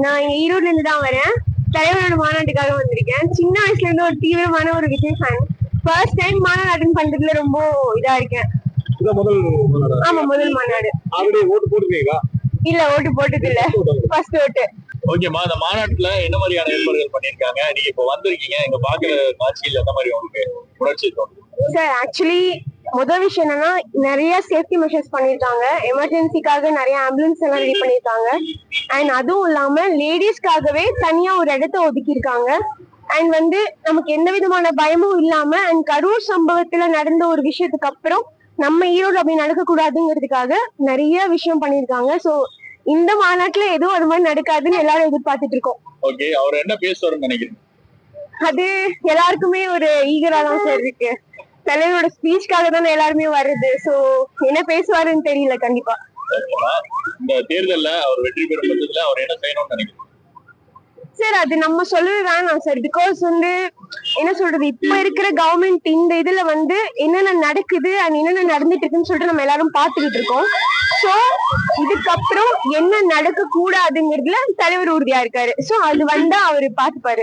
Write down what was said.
நான் ஈரோட்ல இருந்து தான் வரேன். தலைவரோட மாநாட்டுக்காக வந்திருக்கேன். சின்ன வயசுல இருந்து ஒரு தீவிரமான ஒரு விஜய் ஃபேன். ஃபர்ஸ்ட் டைம் மாநாடு அட்டெண்ட் பண்றதுல ரொம்ப இதா இருக்கேன். ஆமா, முதல் மாநாடு. இல்ல, ஓட்டு போட்டது இல்ல, ஃபர்ஸ்ட் ஓட்டு. ஓகேமா, அந்த மாநாட்டுல என்ன மாதிரியான ஏற்பாடுகள் பண்ணிருக்காங்க? நீங்க இப்ப வந்திருக்கீங்க, எங்க பாக்குற காட்சியில் எந்த மாதிரி உங்களுக்கு உணர்ச்சி தோணும்? சார், ஆக்சுவலி முதல் விஷயம் என்னன்னா, நிறைய சேஃப்டி மெஷர்ஸ் பண்ணிருக்காங்க. எமர்ஜென்சிக்காக நிறைய ஆம்புலன்ஸ் எல்லாம் ரெடி பண்ணிருக்காங்க. அண்ட் அதுவும் இல்லாம லேடிஸ்க்காகவே தனியா ஒரு இடத்த ஒதுக்கி இருக்காங்க. அண்ட் நமக்கு எந்த விதமான பயமும் இல்லாம, அண்ட் கரூர் சம்பவத்துல நடந்த ஒரு விஷயத்துக்கு அப்புறம் நம்ம ஈரோடு அப்படி நடக்க கூடாதுங்கிறதுக்காக நிறைய விஷயம் பண்ணிருக்காங்க. சோ இந்த மாநாட்டுல எதுவும் அது மாதிரி நடக்காதுன்னு எல்லாரும் எதிர்பார்த்துட்டு இருக்கோம். ஓகே, அவர் என்ன பேசுவாருன்னு நினைக்கிறேன்? அது எல்லாருக்குமே ஒரு ஈகரா தான் சார் இருக்கு. தலைவரோட ஸ்பீச்காக தானே எல்லாருமே வருது. சோ என்ன பேசுவாருன்னு தெரியல. கண்டிப்பா இந்த தேர்தல்ல அவர் வெற்றி பெறும் பட்சத்துல அவர் என்ன செய்யணும்னு நினைக்கிறேன் சார்? அது நம்ம சொல்லவே வேணாம் சார். பிகாஸ் என்ன சொல்றது, இப்ப இருக்கிற கவர்மெண்ட் இந்த இதுல என்னென்ன நடக்குது அண்ட் என்னென்ன நடந்துட்டு இருக்குன்னு சொல்லிட்டு நம்ம எல்லாரும் பாத்துக்கிட்டு இருக்கோம். சோ இதுக்கப்புறம் என்ன நடக்க கூடாதுங்கிறதுல தலைவர் உறுதியா இருக்காரு. சோ அது அவரு பாத்துப்பாரு.